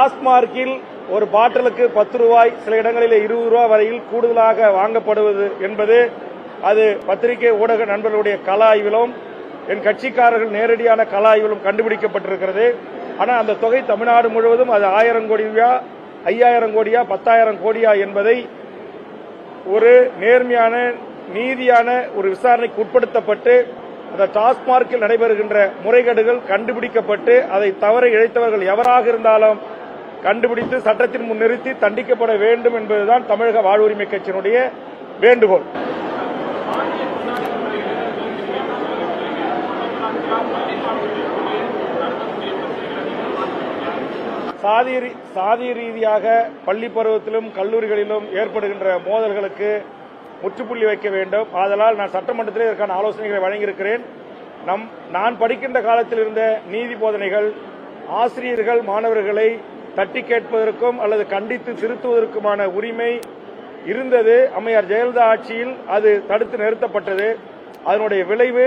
டாஸ்மார்க்கில் ஒரு பாட்டிலுக்கு 10 ரூபாய், சில இடங்களில் 20 ரூபாய் வரையில் கூடுதலாக வாங்கப்படுவது என்பது அது பத்திரிகை ஊடக நண்பர்களுடைய கள ஆய்விலும் என் கட்சிக்காரர்கள் நேரடியான கள ஆய்விலும் கண்டுபிடிக்கப்பட்டிருக்கிறது. ஆனால் அந்த தொகை தமிழ்நாடு முழுவதும் அது 1000 கோடியா, 5000 கோடியா, 10,000 கோடியா என்பதை ஒரு நேர்மையான நீதியான ஒரு விசாரணைக்கு உட்படுத்தப்பட்டு அந்த டாஸ்மார்க்கில் நடைபெறுகின்ற முறைகேடுகள் கண்டுபிடிக்கப்பட்டு அதை தவற இழைத்தவர்கள் எவராக இருந்தாலும் கண்டுபிடித்து சட்டத்தின் முன் நிறுத்தி தண்டிக்கப்பட வேண்டும் என்பதுதான் தமிழக வாழ்வுரிமை கட்சியினுடைய வேண்டுகோள். சாதி ரீதியாக பள்ளி பருவத்திலும் கல்லூரிகளிலும் ஏற்படுகின்ற மோதல்களுக்கு முற்றுப்புள்ளி வைக்க வேண்டும். ஆதலால் நான் சட்டமன்றத்தில் இதற்கான ஆலோசனைகளை வழங்கியிருக்கிறேன். நான் படிக்கின்ற காலத்தில் இருந்த நீதி போதனைகள் ஆசிரியர்கள் மாணவர்களை தட்டி கேட்பதற்கும் அல்லது கண்டித்து திருத்துவதற்குமான உரிமை இருந்தது. அம்மையார் ஜெயலலிதா ஆட்சியில் அது தடுத்து நிறுத்தப்பட்டது. அதனுடைய விளைவு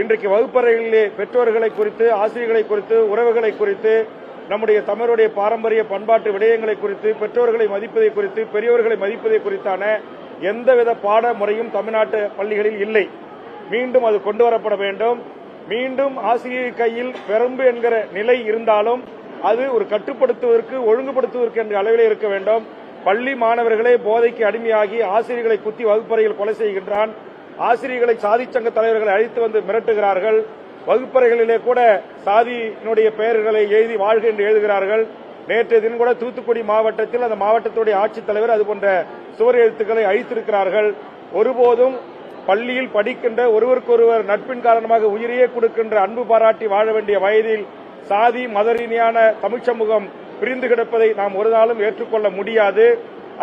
இன்றைக்கு வகுப்பறைகளிலே பெற்றோர்களை குறித்து, ஆசிரியர்களை குறித்து, உறவுகளை குறித்து, நம்முடைய தமிழருடைய பாரம்பரிய பண்பாட்டு விடயங்களை குறித்து, பெற்றோர்களை மதிப்பதை குறித்து, பெரியோர்களை மதிப்பதை குறித்தான எந்தவித பாட முறையும் தமிழ்நாட்டு பள்ளிகளில் இல்லை. மீண்டும் அது கொண்டு வரப்பட வேண்டும். மீண்டும் ஆசிரியர் கையில் பெரும்பு என்கிற நிலை இருந்தாலும் அது ஒரு கட்டுப்படுத்துவதற்கு, ஒழுங்குபடுத்துவதற்கு என்ற அளவிலே இருக்க வேண்டும். பள்ளி மாணவர்களே போதைக்கு அடிமையாகி ஆசிரியர்களை குத்தி வகுப்பறையில் கொலை செய்கின்றான். ஆசிரியர்களை சாதி சங்க தலைவர்களை அழைத்து வந்து மிரட்டுகிறார்கள். வகுப்பறைகளிலே கூட சாதியினுடைய பெயர்களை எழுதி வாழ்க என்று எழுதுகிறார்கள். நேற்றைய தினம் கூட தூத்துக்குடி மாவட்டத்தில் அந்த மாவட்டத்துடைய ஆட்சித்தலைவர் அதுபோன்ற சுவர் எழுத்துக்களை அழித்திருக்கிறார்கள். ஒருபோதும் பள்ளியில் படிக்கின்ற ஒருவருக்கொருவர் நட்பின் காரணமாக உயிரையே கொடுக்கின்ற அன்பு பாராட்டி வாழ வேண்டிய வயதில் சாதி மத ரீதியான தமிழ் சமூகம் பிரிந்து கிடப்பதை நாம் ஒரு நாளும் ஏற்றுக்கொள்ள முடியாது.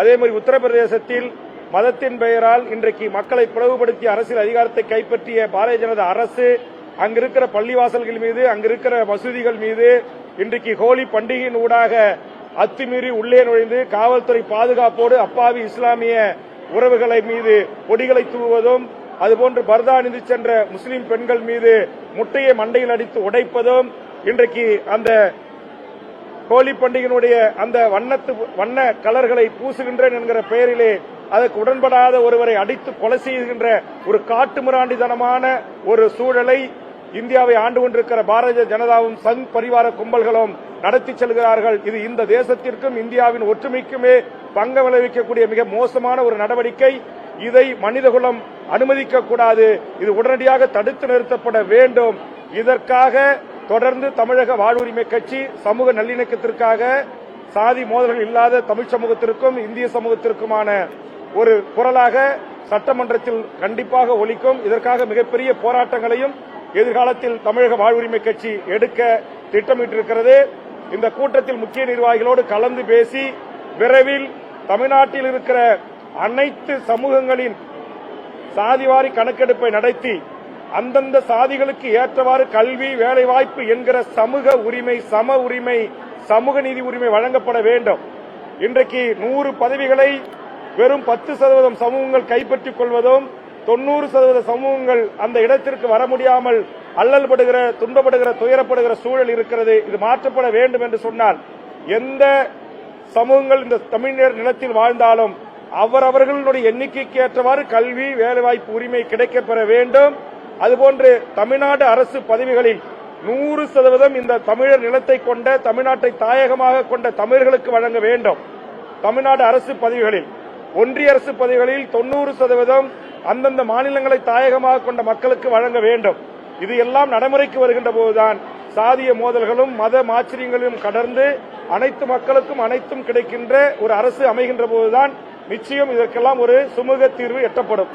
அதே மாதிரி உத்தரப்பிரதேசத்தில் மதத்தின் பெயரால் இன்றைக்கு மக்களை பிளவுபடுத்தி அரசியல் அதிகாரத்தை கைப்பற்றிய பாரதிய ஜனதா அரசு அங்கிருக்கிற பள்ளிவாசல்கள் மீது, அங்கிருக்கிற மசூதிகள் மீது இன்றைக்கு ஹோலி பண்டிகையின் ஊடாக அத்துமீறி உள்ளே நுழைந்து காவல்துறை பாதுகாப்போடு அப்பாவி இஸ்லாமிய உறவுகளை மீது கொடிகளை தூவுவதும், அதுபோன்று பர்தா அணிந்து சென்ற முஸ்லிம் பெண்கள் மீது முட்டையை மண்டையில் அடித்து உடைப்பதும், இன்றைக்கு அந்த ஹோலி பண்டிகையினுடைய அந்த வண்ண கலர்களை பூசுகின்றேன் என்கிற பெயரிலே அதற்கு உடன்படாத ஒருவரை அடித்து கொலை செய்கின்ற ஒரு காட்டுமிராண்டித்தனமான ஒரு சூழலை இந்தியாவை ஆண்டு கொண்டிருக்கிற பாரதிய ஜனதாவும் சங் பரிவார கும்பல்களும் நடத்தி செல்கிறார்கள். இது இந்த தேசத்திற்கும் இந்தியாவின் ஒற்றுமைக்குமே பங்கம் விளைவிக்கக்கூடிய மிக மோசமான ஒரு நடவடிக்கை. இதை மனிதகுலம் அனுமதிக்கக்கூடாது. இது உடனடியாக தடுத்து நிறுத்தப்பட வேண்டும். இதற்காக தொடர்ந்து தமிழக வாழ்வுரிமை கட்சி சமூக நல்லிணக்கத்திற்காக சாதி மோதல்கள் இல்லாத தமிழ் சமூகத்திற்கும் இந்திய சமூகத்திற்குமான ஒரு குரலாக சட்டமன்றத்தில் கண்டிப்பாக ஒலிக்கும். இதற்காக மிகப்பெரிய போராட்டங்களையும் எதிர்காலத்தில் தமிழக வாழ்வுரிமை கட்சி எடுக்க திட்டமிட்டிருக்கிறது. இந்த கூட்டத்தில் முக்கிய நிர்வாகிகளோடு கலந்து பேசி விரைவில் தமிழ்நாட்டில் இருக்கிற அனைத்து சமூகங்களின் சாதிவாரி கணக்கெடுப்பை நடத்தி அந்தந்த சாதிகளுக்கு ஏற்றவாறு கல்வி, வேலைவாய்ப்பு என்கிற சமூக உரிமை, சம உரிமை, சமூக நீதி உரிமை வழங்கப்பட வேண்டும். இன்றைக்கு 100 பதவிகளை வெறும் 10% சமூகங்கள் கைப்பற்றிக் கொள்வதும் 90% சமூகங்கள் அந்த இடத்திற்கு வர முடியாமல் அல்லல்படுகிற, துன்பப்படுகிற, துயரப்படுகிற சூழல் இருக்கிறது. இது மாற்றப்பட வேண்டும் என்று சொன்னால் எந்த சமூகங்கள் இந்த தமிழர் நிலத்தில் வாழ்ந்தாலும் அவரவர்களுடைய எண்ணிக்கைக்கு ஏற்றவாறு கல்வி, வேலைவாய்ப்பு உரிமை கிடைக்கப்பெற வேண்டும். அதுபோன்று தமிழ்நாடு அரசு பதவிகளில் 100% இந்த தமிழர் நிலத்தை கொண்ட, தமிழ்நாட்டை தாயகமாக கொண்ட தமிழர்களுக்கு வழங்க வேண்டும். தமிழ்நாடு அரசு பதவிகளில், ஒன்றிய அரசு பதவிகளில் 90% அந்தந்த மாநிலங்களை தாயகமாக கொண்ட மக்களுக்கு வழங்க வேண்டும். இது எல்லாம் நடைமுறைக்கு வருகின்ற போதுதான் சாதிய மோதல்களும் மத மாச்சரியங்களும் கடந்து அனைத்து மக்களுக்கும் அனைத்தும் கிடைக்கின்ற ஒரு அரசு அமைகின்ற போதுதான் நிச்சயம் இதற்கெல்லாம் ஒரு சுமூக தீர்வு எட்டப்படும்.